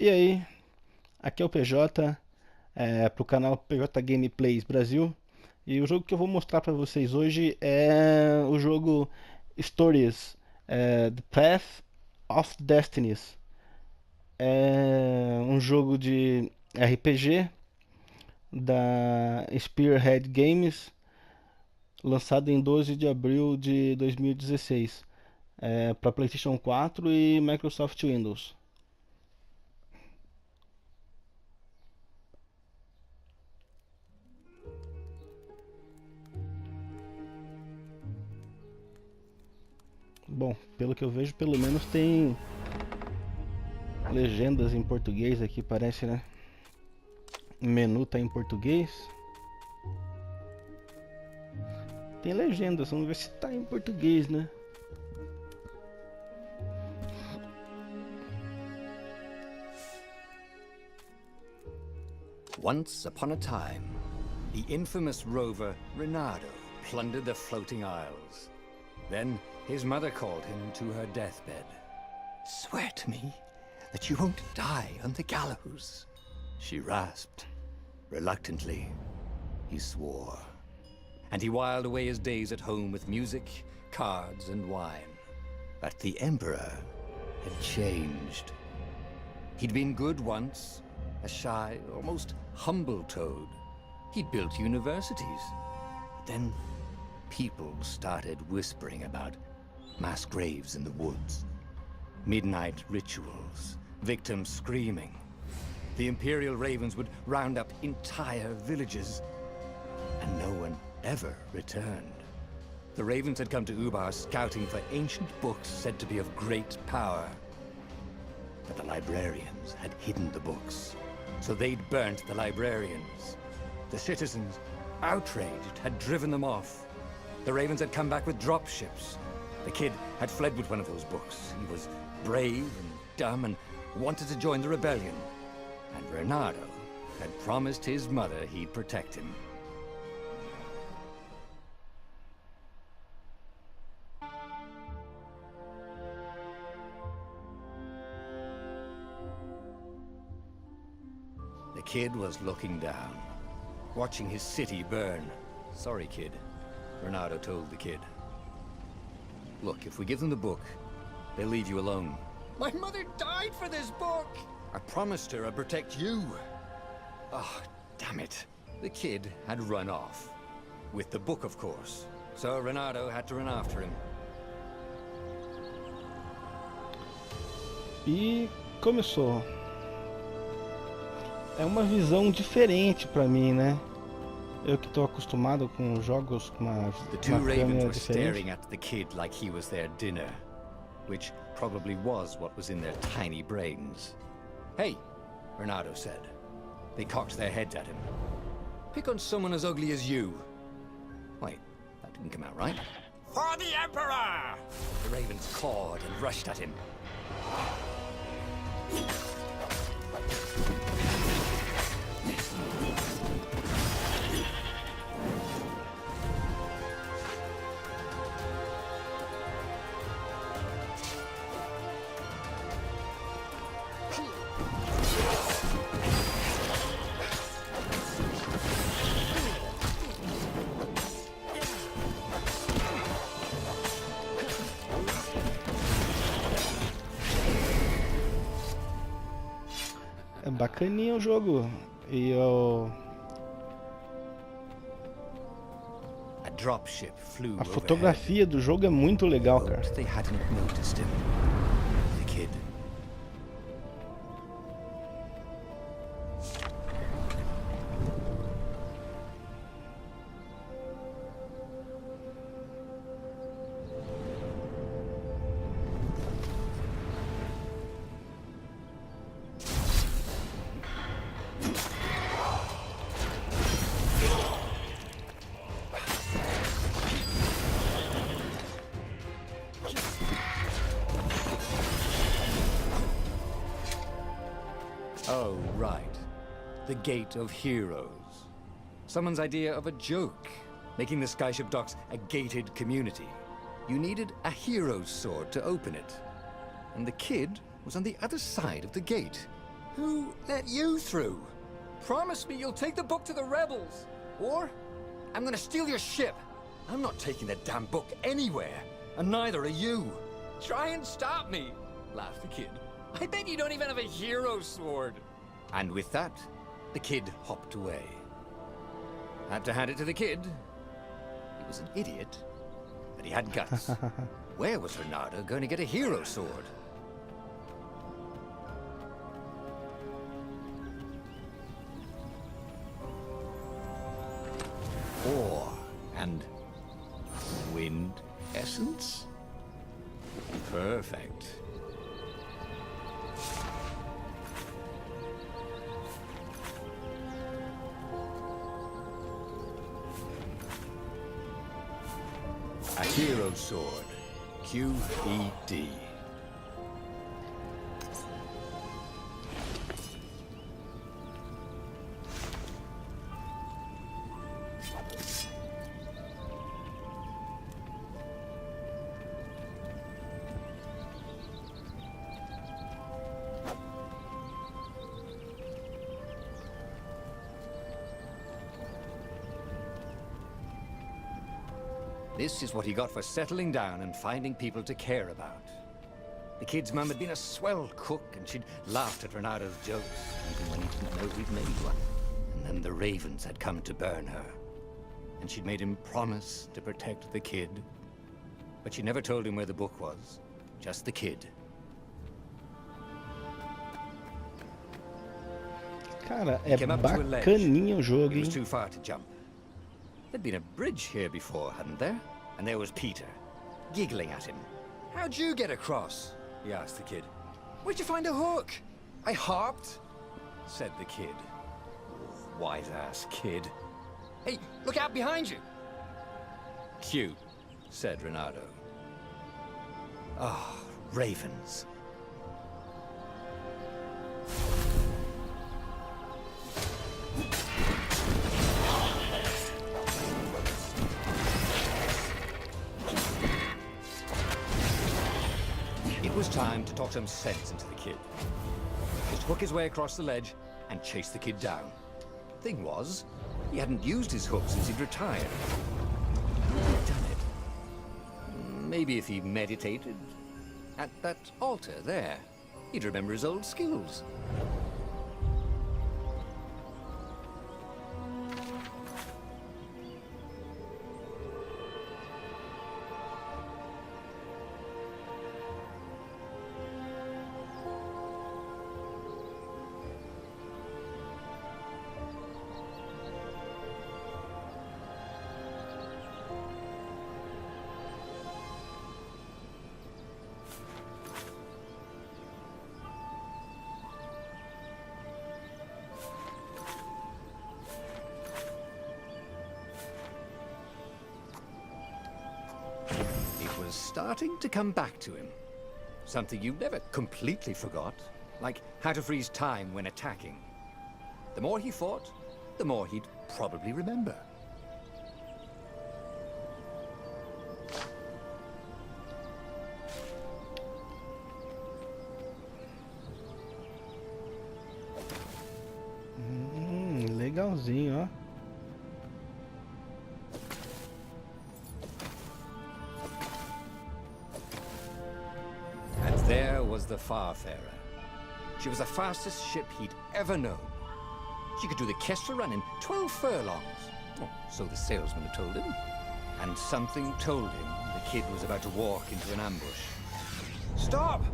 E aí, aqui é o PJ, pro canal PJ Gameplays Brasil. E o jogo que eu vou mostrar para vocês hoje é o jogo Stories, The Path of Destinies. É um jogo de RPG da Spearhead Games, lançado em 12 de abril de 2016, para PlayStation 4 e Microsoft Windows. Bom, pelo que eu vejo, pelo menos tem legendas em português aqui, parece, né? O menu tá em português. Tem legendas, vamos ver se tá em português, né? Once upon a time, the infamous rover Reynardo plundered the floating isles. Then his mother called him to her deathbed. "Swear to me that you won't die on the gallows," she rasped. Reluctantly, he swore. And he whiled away his days at home with music, cards, and wine. But the Emperor had changed. He'd been good once, a shy, almost humble toad. He'd built universities. Then people started whispering about mass graves in the woods, midnight rituals, victims screaming. The Imperial Ravens would round up entire villages, and no one ever returned. The Ravens had come to Ubar scouting for ancient books said to be of great power. But the librarians had hidden the books, so they'd burnt the librarians. The citizens, outraged, had driven them off. The Ravens had come back with dropships. The kid had fled with one of those books. He was brave and dumb and wanted to join the rebellion. And Reynardo had promised his mother he'd protect him. The kid was looking down, watching his city burn. "Sorry, kid," Reynardo told the kid. "Look, if we give them the book, they'll leave you alone." "My mother died for this book!" "I promised her I'd protect you." "Oh, damn it." The kid had run off. With the book, of course. So Reynardo had to run after him. E começou. É uma visão diferente pra mim, né? Eu que tô acostumado com jogos com The two uma ravens câmera were diferente. staring at the kid like he was their dinner, which probably was what was in their tiny brains. "Hey," Reynardo said. They cocked their heads at him. "Pick on someone as ugly as you." Wait, that didn't come out right. "For the Emperor!" The ravens cawed and rushed at him. É bacaninha o jogo. E A dropship flew a overhead. fotografia do jogo é muito legal, cara. Hoped they hadn't noticed him. The kid. Oh, right. The Gate of Heroes. Someone's idea of a joke, making the Skyship Docks a gated community. You needed a hero's sword to open it. And the kid was on the other side of the gate. Who let you through? Promise me you'll take the book to the rebels. Or I'm gonna steal your ship. I'm not taking the damn book anywhere. And neither are you. Try and stop me, laughed the kid. I bet you don't even have a hero sword. And with that, the kid hopped away. Had to hand it to the kid. He was an idiot, but he had guts. Where was Reynardo going to get a hero sword? Ore and wind essence? Perfect. A hero sword. QED. This is what he got for settling down and finding people to care about. The kid's mum had been a swell cook, and she'd laughed at Reynardo's jokes, even when he didn't know he'd made one. And then the ravens had come to burn her. And she'd made him promise to protect the kid. But she never told him where the book was. Just the kid. Cara, é bacaninha o jogo, It was hein? too far to jump. There'd been a bridge here before, hadn't there? And there was Peter, giggling at him. How'd you get across? He asked the kid. Where'd you find a hook? I hopped, said the kid. Wise-ass kid. Hey, look out behind you! Cute, said Reynardo. Ah, ravens. It was time to talk some sense into the kid. Just hook his way across the ledge and chase the kid down. Thing was, he hadn't used his hook since he'd retired. How had he done it? Maybe if he meditated at that altar there, he'd remember his old skills. Was starting to come back to him. Something you never completely forgot, like how to freeze time when attacking. The more he fought, the more he'd probably remember. Legalzinho, ó. There was the Farfarer. She was the fastest ship he'd ever known. She could do the Kessel run in 12 furlongs. Oh, so the salesman had told him. And something told him the kid was about to walk into an ambush. Stop!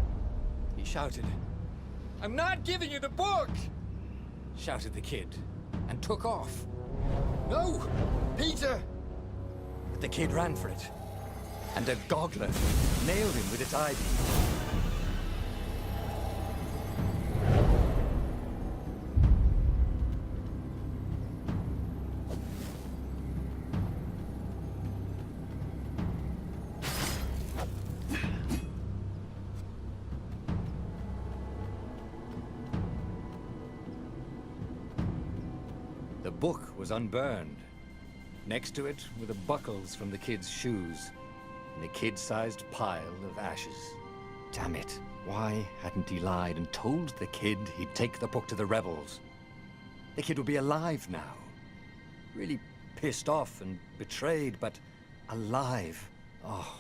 He shouted. I'm not giving you the book! Shouted the kid, and took off. No! Peter! But the kid ran for it. And a goggler nailed him with its eye-beam. The book was unburned. Next to it were the buckles from the kid's shoes, and a kid-sized pile of ashes. Damn it. Why hadn't he lied and told the kid he'd take the book to the rebels? The kid would be alive now. Really pissed off and betrayed, but alive. Oh,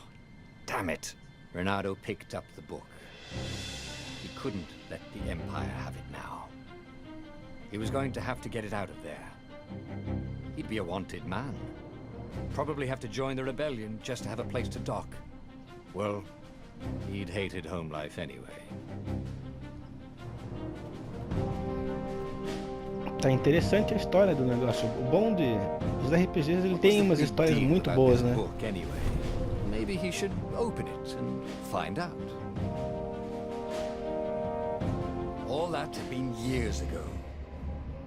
damn it. Renato picked up the book. He couldn't let the Empire have it now. He was going to have to get it out of there. He'd be a wanted man. Probably have to join the rebellion just to have a place to dock. Well, he'd hated home life anyway. Tá interessante a história do negócio. O bom dos RPGs, ele tem umas histórias muito boas, né? Anyway? Maybe he should open it and find out. All that had been years ago.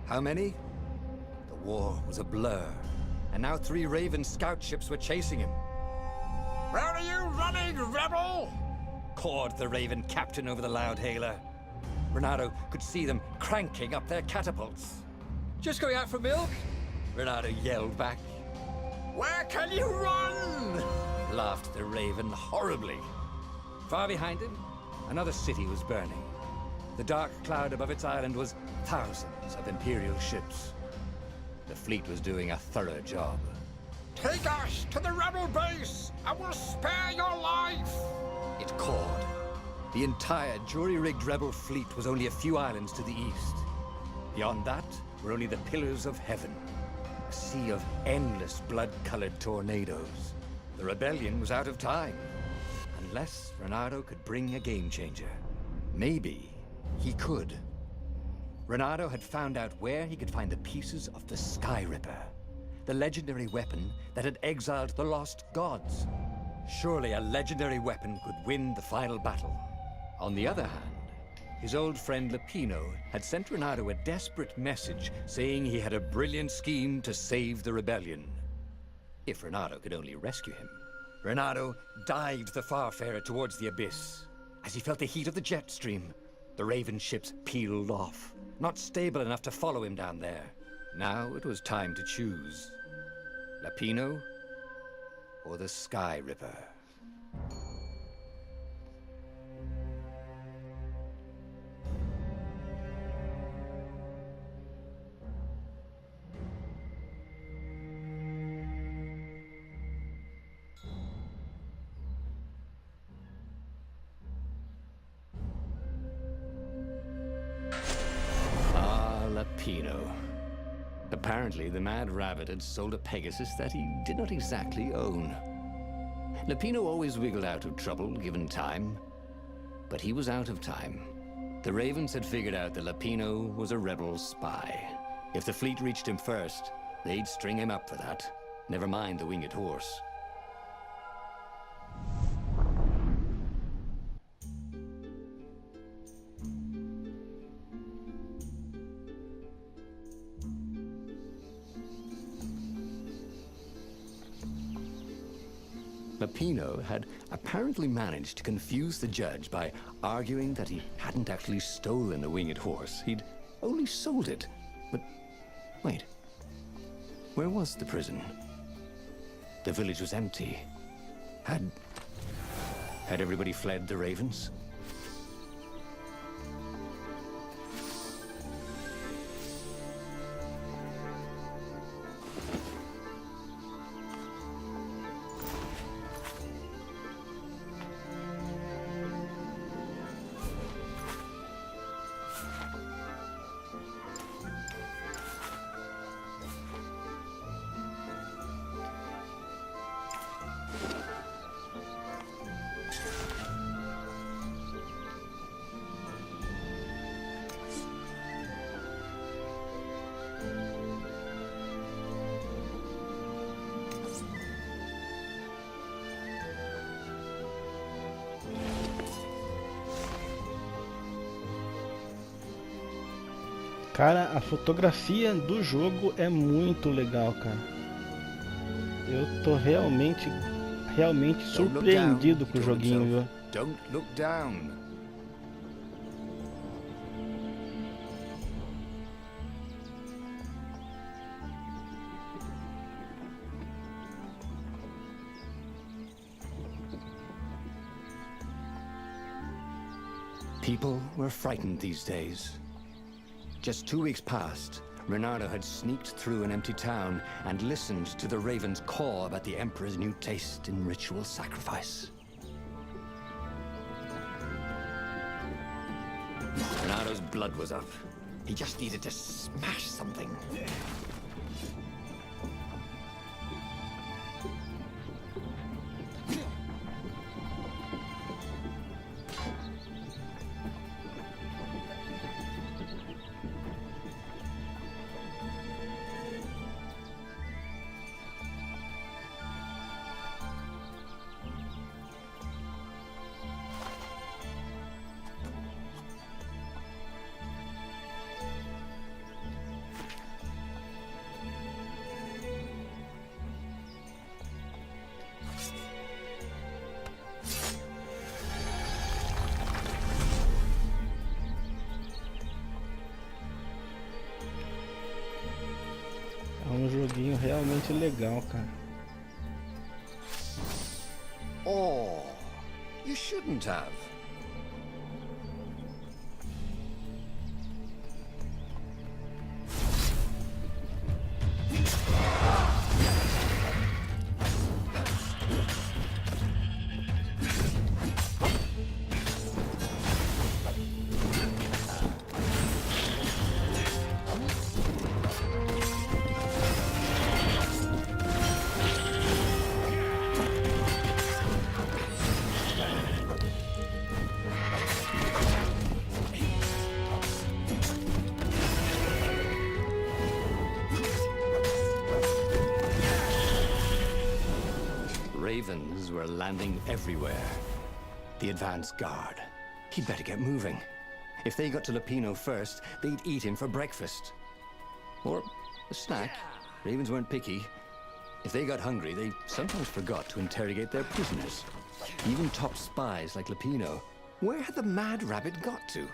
How many? The war was a blur, and now 3 Raven scout ships were chasing him. Where are you running, rebel? Cawed the Raven captain over the loud hailer. Renato could see them cranking up their catapults. Just going out for milk? Renato yelled back. Where can you run? Laughed the Raven horribly. Far behind him, another city was burning. The dark cloud above its island was thousands of Imperial ships. The fleet was doing a thorough job. Take us to the rebel base! I will spare your life! It called. The entire jury-rigged rebel fleet was only a few islands to the east. Beyond that were only the pillars of heaven. A sea of endless blood-colored tornadoes. The rebellion was out of time. Unless Renato could bring a game-changer. Maybe he could. Renato had found out where he could find the pieces of the Sky Ripper. The legendary weapon that had exiled the lost gods. Surely a legendary weapon could win the final battle. On the other hand, his old friend Lapino had sent Renato a desperate message saying he had a brilliant scheme to save the rebellion. If Renato could only rescue him. Renato dived the Farfarer towards the abyss. As he felt the heat of the jet stream, the Raven ships peeled off, not stable enough to follow him down there. Now it was time to choose. Lapino or the Sky Ripper? Lapino. Apparently, the Mad Rabbit had sold a Pegasus that he did not exactly own. Lapino always wiggled out of trouble, given time. But he was out of time. The Ravens had figured out that Lapino was a rebel spy. If the fleet reached him first, they'd string him up for that. Never mind the winged horse. Lapino had apparently managed to confuse the judge by arguing that he hadn't actually stolen the winged horse. He'd only sold it. But wait, where was the prison? The village was empty. Had everybody fled the Ravens? Cara, a fotografia do jogo é muito legal, cara. Eu tô realmente surpreendido com o joguinho, viu? Don't look down. People were frightened these days. Just 2 weeks past, Reynardo had sneaked through an empty town and listened to the ravens caw about the Emperor's new taste in ritual sacrifice. Reynardo's blood was up. He just needed to smash something. É um joguinho realmente legal, cara. Oh, you shouldn't have. Ravens were landing everywhere. The advance guard. He'd better get moving. If they got to Lupino first, they'd eat him for breakfast. Or a snack. Ravens weren't picky. If they got hungry, they sometimes forgot to interrogate their prisoners. Even top spies like Lupino. Where had the mad rabbit got to?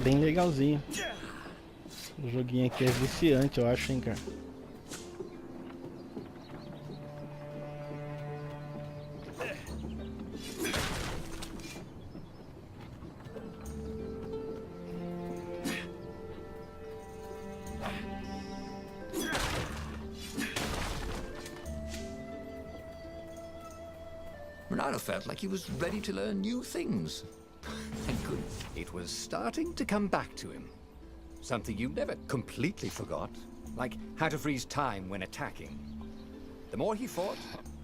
Bem legalzinho. O joguinho aqui é viciante, eu acho, hein, cara. Reynardo felt like he was ready to learn new things. And good, it was starting to come back to him. Something you never completely forgot, like how to freeze time when attacking. The more he fought,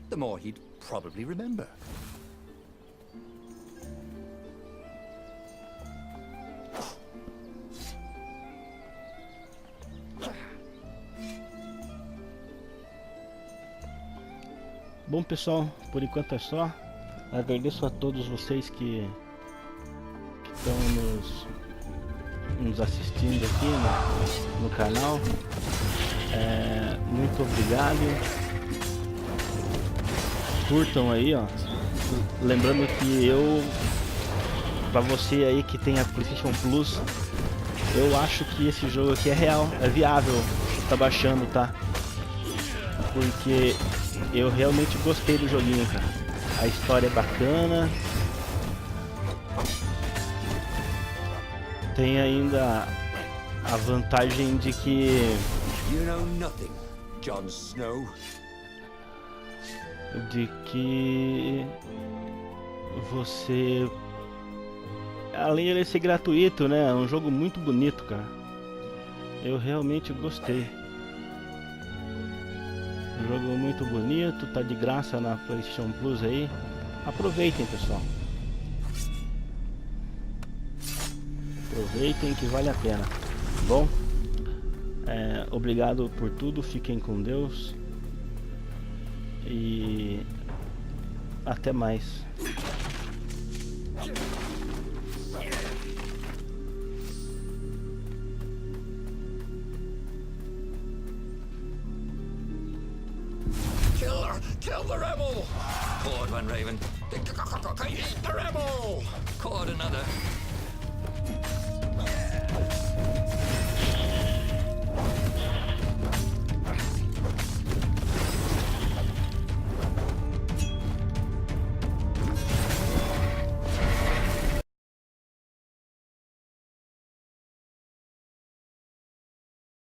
the more he'd probably remember. Bom, pessoal, por enquanto é só. Agradeço a todos vocês que estão nos assistindo aqui no canal. Muito obrigado. Curtam aí, ó. Lembrando que pra você aí que tem a PlayStation Plus, eu acho que esse jogo aqui é real, é viável. Tá baixando, tá? Porque eu realmente gostei do joguinho, cara. A história é bacana. Tem ainda a vantagem de que You know nothing, Jon Snow. Você, além de ele ser gratuito, né, é um jogo muito bonito, cara. Eu realmente gostei. Um jogo muito bonito, tá de graça na PlayStation Plus aí. Aproveitem, pessoal. Aproveitem que vale a pena. Bom, obrigado por tudo, fiquem com Deus e até mais. Kill the rebel! Caught one, Raven. Eat the rebel! Caught another.